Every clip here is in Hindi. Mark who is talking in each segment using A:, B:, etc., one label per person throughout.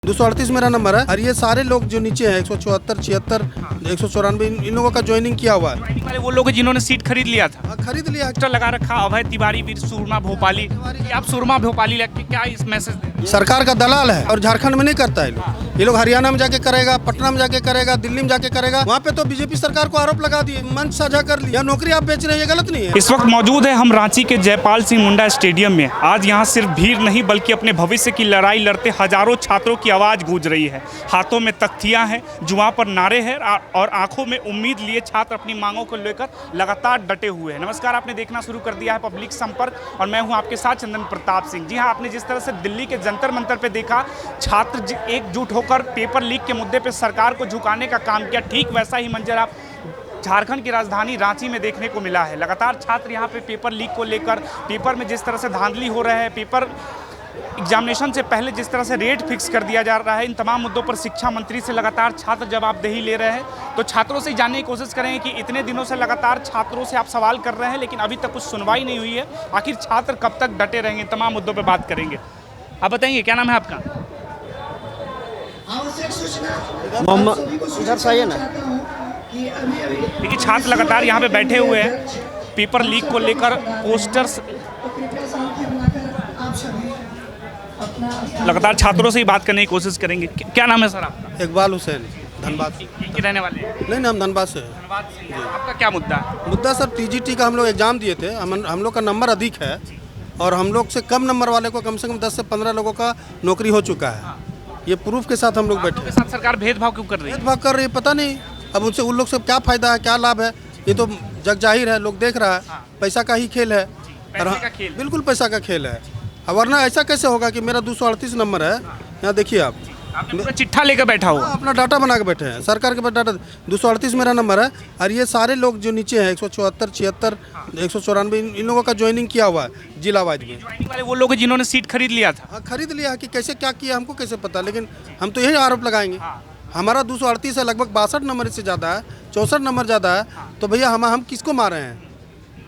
A: 238 मेरा नंबर है और ये सारे लोग जो नीचे हैं 174, 76, 194 इन लोगों का ज्वाइनिंग किया हुआ है।
B: ज्वाइनिंग वाले वो लोग हैं जिन्होंने सीट खरीद लिया था।
A: हाँ, खरीद लिया।
B: एक्स्ट्रा लगा रखा अभय तिवारी वीर सुरमा भोपाली। आप सुरमा भोपाली लग के क्या इस मैसेज दें?
A: सरकार का दलाल है और झारखंड में नहीं करता है ये लोग हरियाणा में जाके करेगा, पटना में जाके करेगा, दिल्ली में जाके करेगा। वहाँ पे तो बीजेपी सरकार को आरोप लगा दिए, मंच साझा कर लिया, नौकरी आप बेच रहे हैं, ये गलत नहीं है।
B: इस वक्त मौजूद है हम रांची के जयपाल सिंह मुंडा स्टेडियम में। आज यहाँ सिर्फ भीड़ नहीं बल्कि अपने भविष्य की लड़ाई लड़ते हजारों छात्रों की आवाज़ गूंज रही है। हाथों में तख्तियां हैं, जुबां पर नारे हैं और आंखों में उम्मीद लिए छात्र अपनी मांगों को लेकर लगातार डटे हुए हैं। नमस्कार, आपने देखना शुरू कर दिया है पब्लिक संपर्क और मैं हूं आपके साथ चंदन प्रताप सिंह। जी हां, आपने जिस तरह से दिल्ली के जंतर मंतर पे देखा छात्र एकजुट होकर पेपर लीक के मुद्दे पे सरकार को झुकाने का काम किया, ठीक वैसा ही मंजर आप झारखंड की राजधानी रांची में देखने को मिला है। लगातार छात्र यहाँ पे पेपर लीक को लेकर, पेपर में जिस तरह से धांधली हो रहा है, पेपर एग्जामिनेशन से पहले जिस तरह से रेट फिक्स कर दिया जा रहा है, इन तमाम मुद्दों पर शिक्षा मंत्री से लगातार छात्र जवाबदेही ले रहे हैं। तो छात्रों से जानने की कोशिश करेंगे कि इतने दिनों से लगातार छात्रों से आप सवाल कर रहे हैं लेकिन अभी तक कुछ सुनवाई नहीं हुई है, आखिर छात्र कब तक डटे रहेंगे, तमाम मुद्दों पर बात करेंगे। आप बताएंगे क्या नाम है आपका?
A: मोहम्मद, इधर से आइए ना।
B: देखिए छात्र लगातार यहाँ पे बैठे हुए हैं, पेपर लीक को लेकर पोस्टर्स लगातार छात्रों से ही बात करने की कोशिश करेंगे। क्या नाम है सर आपका?
A: इकबाल हुसैन, धनबाद से।
B: के रहने वाले हैं?
A: नहीं, हम धनबाद से हैं।
B: धन्यवाद से। आपका क्या मुद्दा है?
A: मुद्दा सर टीजीटी का हम लोग एग्जाम दिए थे, हम लोग का नंबर अधिक है और हम लोग से कम नंबर वाले को कम से कम 10 से 15 लोगों का नौकरी हो चुका है। ये प्रूफ के साथ हम लोग बैठे
B: आपके साथ सरकार भेदभाव क्यों कर रही है?
A: भेदभाव कर रही है, पता नहीं अब उनसे उन लोग से क्या फायदा है, क्या लाभ है, ये तो जग जाहिर है, लोग देख रहा है। पैसा का ही खेल है,
B: पैसे का खेल।
A: बिल्कुल पैसा का खेल है। अब वरना ऐसा कैसे होगा कि मेरा 238 नंबर है, यहाँ देखिए आप,
B: आपने पूरा चिट्ठा लेकर बैठा हुआ।
A: अपना डाटा बना के बैठे हैं, सरकार के पास डाटा। 238 मेरा नंबर है और ये सारे लोग जो नीचे हैं 174, 76, 194 इन लोगों का ज्वाइनिंग किया हुआ है जिला वाइज में।
B: ज्वाइनिंग वाले वो लोग हैं जिन्होंने सीट खरीद लिया था।
A: हाँ, खरीद लिया कि कैसे क्या किया हमको कैसे पता, लेकिन हम तो यही आरोप लगाएंगे। हमारा 238 है, लगभग 62 नंबर इससे ज़्यादा है, 64 नंबर ज़्यादा है, तो भैया हम किसको मारे हैं?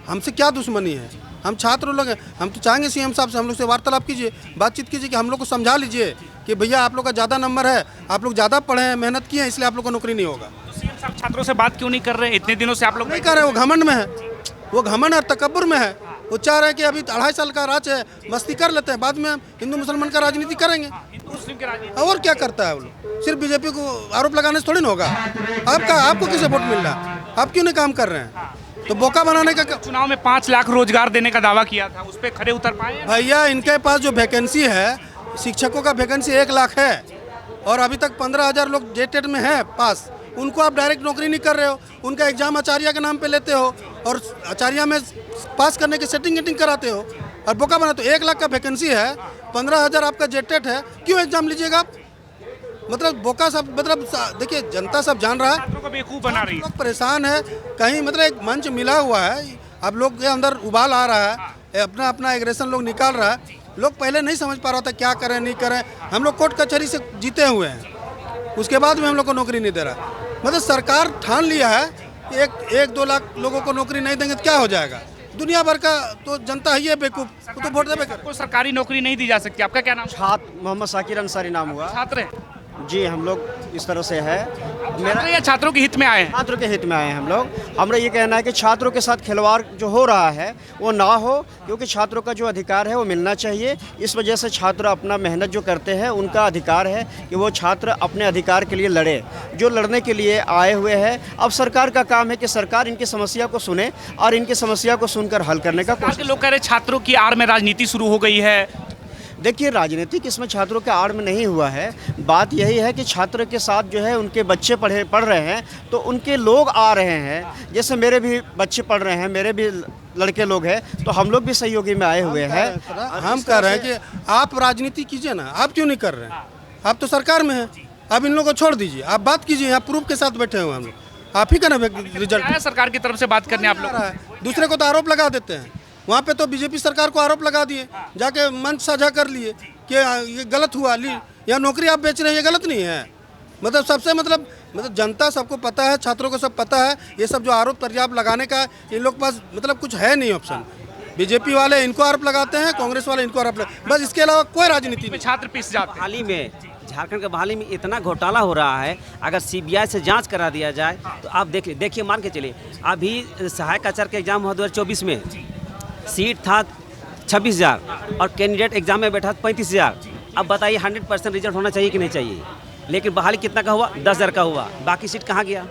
A: हमसे क्या दुश्मनी है? हम छात्र लोग हैं, हम तो चाहेंगे सीएम साहब से हम लोग से वार्तालाप कीजिए, बातचीत कीजिए कि हम लोग को समझा लीजिए कि भैया आप लोग का ज़्यादा नंबर है, आप लोग ज़्यादा पढ़े हैं, मेहनत किए हैं, इसलिए आप लोग को नौकरी नहीं होगा।
B: तो सीएम साहब छात्रों से बात क्यों नहीं कर रहे हैं? इतने दिनों से आप लोग
A: नहीं कर रहे, वो घमंड में है, वो घमंड और तकब्बुर में है। वो चाह रहे हैं कि अभी 2.5 साल का राज है, मस्ती कर लेते हैं, बाद में हम हिंदू मुसलमान का राजनीति करेंगे।
B: मुस्लिम के राजनीति
A: और क्या करता है वो लोग? सिर्फ बीजेपी को आरोप लगाने से थोड़ी ना होगा। आपको किसे वोट मिल रहा है? आप क्यों नहीं काम कर रहे हैं? तो बोका बनाने का
B: चुनाव में 5 लाख रोजगार देने का दावा किया था, उस पर खड़े उतर पाए हैं?
A: भैया इनके पास जो वैकेंसी है, शिक्षकों का वैकेंसी 1 लाख है और अभी तक 15,000 लोग जेटेट में हैं पास। उनको आप डायरेक्ट नौकरी नहीं कर रहे हो, उनका एग्जाम आचार्य के नाम पे लेते हो और आचार्य में पास करने की सेटिंग कराते हो और बोका बनाते हो। 1 लाख का वैकेंसी है, 15,000 आपका जेटेट है, क्यों एग्जाम लीजिएगा आप? मतलब बोका सब, मतलब देखिए जनता सब जान रहा है,
B: छात्रों को बेवकूफ बना रही है।
A: लोग परेशान है। कहीं मतलब एक मंच मिला हुआ है, अब लोग के अंदर उबाल आ रहा है, अपना एग्रेशन लोग निकाल रहा है। लोग पहले नहीं समझ पा रहा था क्या करें नहीं करें। हम लोग कोर्ट कचहरी से जीते हुए हैं, उसके बाद भी हम लोग को नौकरी नहीं दे रहा। मतलब सरकार ठान लिया है कि 1-2 लाख लोगों को नौकरी नहीं देंगे तो क्या हो जाएगा? दुनिया भर का तो जनता ही है बेवकूफ, वो तो वोट देवे करे।
B: को सरकारी नौकरी नहीं दी जा सकती। आपका क्या नाम?
C: छात्र मोहम्मद साकिर अंसारी नाम हुआ।
B: छात्र हैं
C: जी, हम लोग इस तरह से है।
B: मेरा या छात्रों के हित में आए हैं?
C: छात्रों के हित में आए हैं हम लोग। हमारा ये कहना है कि छात्रों के साथ खिलवाड़ जो हो रहा है वो ना हो, क्योंकि छात्रों का जो अधिकार है वो मिलना चाहिए। इस वजह से छात्र अपना मेहनत जो करते हैं उनका अधिकार है कि वो छात्र अपने अधिकार के लिए लड़े, जो लड़ने के लिए आए हुए हैं। अब सरकार का काम है कि सरकार इनकी समस्या को सुने और इनकी समस्या को सुनकर हल करने का कोशिश।
B: लोग कह रहे छात्रों की आड़ में राजनीति शुरू हो गई है।
C: देखिए, राजनीतिक इसमें छात्रों के आड़ में नहीं हुआ है। बात यही है कि छात्र के साथ जो है उनके बच्चे पढ़ रहे हैं तो उनके लोग आ रहे हैं। जैसे मेरे भी बच्चे पढ़ रहे हैं, मेरे भी लड़के लोग हैं, तो हम लोग भी सहयोगी में आए हुए हैं।
A: हम कह रहे हैं कि आप राजनीति कीजिए ना, आप क्यों नहीं कर रहे हैं? आप तो सरकार में हैं, आप इन लोगों को छोड़ दीजिए, आप बात कीजिए। यहाँ प्रूफ के साथ बैठे हुए हम लोग, आप ही का ना रिजल्ट।
B: सरकार की तरफ से बात करने आप लोग
A: दूसरे को तो आरोप लगा देते हैं। वहाँ पे तो बीजेपी सरकार को आरोप लगा दिए, जाके मंच साझा कर लिए कि ये गलत हुआ, या नौकरी आप बेच रहे हैं, ये गलत नहीं है। मतलब सबसे मतलब जनता सबको पता है, छात्रों को सब पता है। ये सब जो आरोप प्रत्यारोप लगाने का इन लोग के पास मतलब कुछ है नहीं ऑप्शन। बीजेपी वाले इनको आरोप लगाते हैं, कांग्रेस वाले इनको आरोप लगाते हैं, बस इसके अलावा कोई राजनीति नहीं।
B: छात्र पिस जाते हैं।
C: हाल ही में
D: झारखंड के बहाली में इतना घोटाला हो रहा है, अगर सीबीआई से जांच करा दिया जाए तो आप देखिए मान के चलिए, अभी सहायक आचार्य का एग्जाम हुआ 2024 में, सीट था 26,000 और कैंडिडेट एग्जाम में बैठा 35,000। अब बताइए 100% रिजल्ट होना चाहिए कि नहीं चाहिए? लेकिन बहाली कितना का हुआ? 10,000 का हुआ। बाकी सीट कहाँ गया?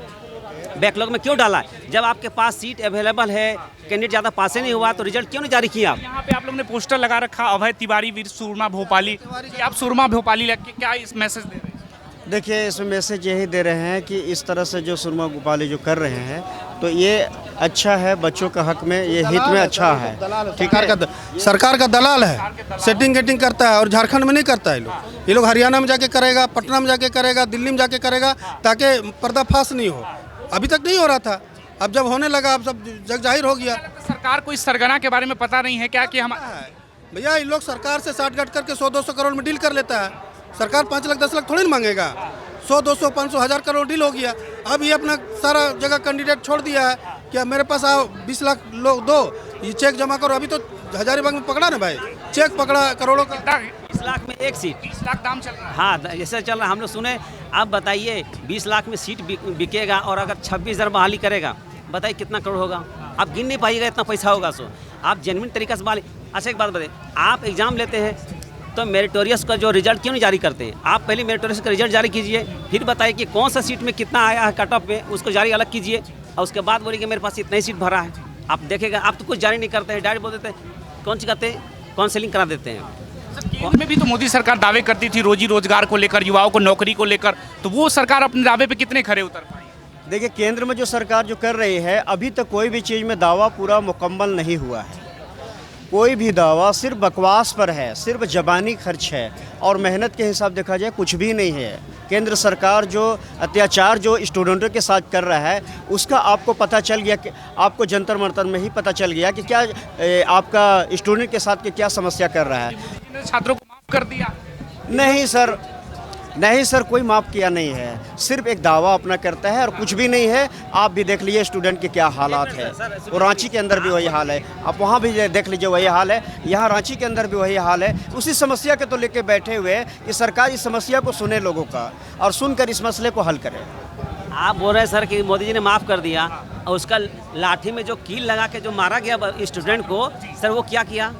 D: बैकलॉग में क्यों डाला है? जब आपके पास सीट अवेलेबल है, कैंडिडेट ज़्यादा पास नहीं हुआ, तो रिजल्ट क्यों नहीं जारी किया आप?
B: यहाँ पे आप लोगों ने पोस्टर लगा रखा, अभय तिवारी वीर सुरमा भोपाली, कि आप सुरमा भोपाली लग के क्या इस मैसेज दे रहे हैं?
C: देखिए, इसमें मैसेज यही दे रहे हैं कि इस तरह से जो सुरमा भोपाली जो कर रहे हैं, तो ये अच्छा है, बच्चों का हक में, ये हित में अच्छा है।
A: सरकार का दलाल है, सेटिंग गेटिंग करता है और झारखंड में नहीं करता है। ये लोग हरियाणा में जाके करेगा, पटना में जाके करेगा, दिल्ली में जाके करेगा, ताकि पर्दाफाश नहीं हो। अभी तक नहीं हो रहा था, अब जब होने लगा, अब सब जग जाहिर हो गया।
B: सरकार को इस सरगना के बारे में पता नहीं है क्या कि हम
A: भैया इन लोग सरकार से साठ गट करके 100-200 करोड़ में डील कर लेता है। सरकार 5 लाख 10 लाख थोड़ी ना मांगेगा, 100-200 500 हज़ार करोड़ डील हो गया। अब ये अपना सारा जगह कैंडिडेट छोड़ दिया है कि मेरे पास आओ 20 लाख लोग दो, ये चेक जमा करो। अभी तो हजारीबाग में पकड़ा ना भाई, चेक पकड़ा करोड़ों का।
D: 20 लाख में एक सीट,
B: 20 लाख दाम चल रहा है।
D: हाँ जैसे चल रहा है, हम लोग सुने। आप बताइए 20 लाख में सीट बिकेगा और अगर 26,000 बहाली करेगा, बताइए कितना करोड़ होगा? आप गिन नहीं पाइएगा, इतना पैसा होगा। सो आप जेन्युइन तरीका से बहाली। अच्छा एक बात बताइए, आप एग्ज़ाम लेते हैं तो मेरिटोरियस का जो रिजल्ट क्यों नहीं जारी करते हैं? आप पहले मेरिटोरियस का रिजल्ट जारी कीजिए, फिर बताइए कि कौन सा सीट में कितना आया है कट ऑफ में, उसको जारी अलग कीजिए, और उसके बाद बोलिए कि मेरे पास इतना ही सीट भरा है। आप देखेगा, आप तो कुछ जारी नहीं करते हैं, डायरेक्ट बोल देते हैं। कौन सी करते हैं? काउंसलिंग करा देते हैं।
B: केंद्र में भी तो मोदी सरकार दावे करती थी रोजी रोजगार को लेकर, युवाओं को नौकरी को लेकर, तो वो सरकार अपने दावे पे कितने खरे उतर पाई?
C: देखिए, केंद्र में जो सरकार जो कर रही है, अभी तक कोई भी चीज़ में दावा पूरा मुकम्मल नहीं हुआ है। कोई भी दावा सिर्फ बकवास पर है, सिर्फ ज़बानी खर्च है, और मेहनत के हिसाब देखा जाए कुछ भी नहीं है। केंद्र सरकार जो अत्याचार जो स्टूडेंटों के साथ कर रहा है, उसका आपको पता चल गया, कि आपको जंतर मंतर में ही पता चल गया कि क्या आपका स्टूडेंट के साथ क्या समस्या कर रहा है।
B: छात्रों को माफ कर दिया?
C: नहीं सर, कोई माफ़ किया नहीं है, सिर्फ एक दावा अपना करता है और कुछ भी नहीं है। आप भी देख लीजिए स्टूडेंट के क्या हालात है, और रांची के अंदर भी वही हाल है, आप वहाँ भी देख लीजिए वही हाल है, यहाँ रांची के अंदर भी वही हाल है। उसी समस्या के तो लेके बैठे हुए कि सरकार इस समस्या को सुने लोगों का, और सुनकर इस मसले को हल करे।
D: आप बोल रहे हैं सर कि मोदी जी ने माफ़ कर दिया, और उसका लाठी में जो कील लगा के जो मारा गया स्टूडेंट को, सर वो क्या किया?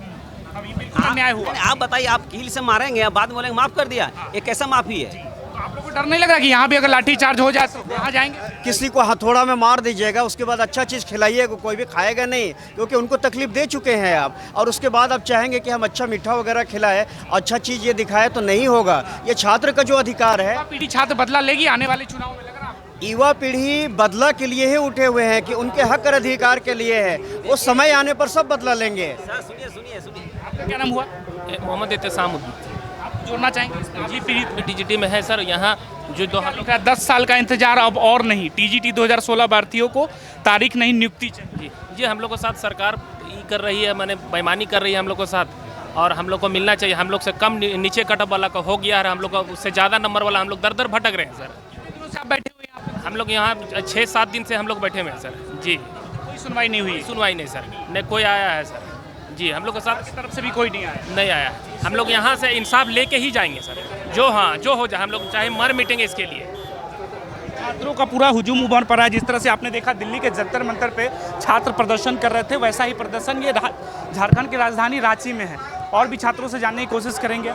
B: न्याय हुआ?
D: आप बताइए, आप कील से मारेंगे, बाद में बोलेंगे माफ़ कर दिया, ये कैसा माफ़ी है?
B: तो आप लोगों को डर नहीं लग रहा कि यहाँ भी अगर लाठी चार्ज हो जाए तो कहाँ जाएंगे?
C: किसी को हथौड़ा में मार दीजिएगा, उसके बाद अच्छा चीज़ खिलाइएगा, कोई भी खाएगा नहीं, क्योंकि उनको तकलीफ दे चुके हैं आप। और उसके बाद आप चाहेंगे कि हम अच्छा मीठा वगैरह खिलाए, अच्छा चीज़ ये दिखाए, तो नहीं होगा। ये छात्र का जो अधिकार है,
B: पीढ़ी छात्र बदला लेगी आने वाले चुनाव में, लग रहा है?
C: युवा पीढ़ी बदला के लिए ही उठे हुए हैं, कि उनके हक और अधिकार के लिए है। वो समय आने पर सब बदला लेंगे।
D: सर सुनिए।
B: आपका क्या नाम हुआ?
E: मोहम्मद एहतसामुद्दीन
B: आप जोड़ना चाहेंगे?
E: जी पीढ़ी टीजीटी में है सर। यहाँ जो दो
B: हम लोग का 10 साल का इंतजार अब और नहीं, टीजीटी 2016 भर्तियों को तारीख नहीं नियुक्ति चाहिए।
E: जी हम लोग के साथ सरकार ये कर रही है, मैंने बेईमानी कर रही है हम लोग के साथ, और हम लोग को मिलना चाहिए। हम लोग से कम नीचे कटअप वाला का हो गया है, हम लोग का उससे ज़्यादा नंबर वाला हम लोग दर भटक रहे हैं सर।
B: आप बैठे हुए हैं?
E: हम लोग यहाँ 6-7 दिन से हम लोग बैठे हुए हैं सर। जी
B: कोई सुनवाई नहीं हुई?
E: सुनवाई नहीं सर, नहीं कोई आया है सर। जी हम लोग के साथ
B: तरफ से भी कोई नहीं आया?
E: नहीं आया। हम लोग यहाँ से इंसाफ लेके ही जाएंगे सर, जो हो जाए, हम लोग चाहे मर मिटेंगे इसके लिए।
B: छात्रों का पूरा हुजूम उमड़ पड़ा है। जिस तरह से आपने देखा दिल्ली के जंतर मंतर पे छात्र प्रदर्शन कर रहे थे, वैसा ही प्रदर्शन ये झारखंड की राजधानी रांची में है। और भी छात्रों से जानने की कोशिश करेंगे।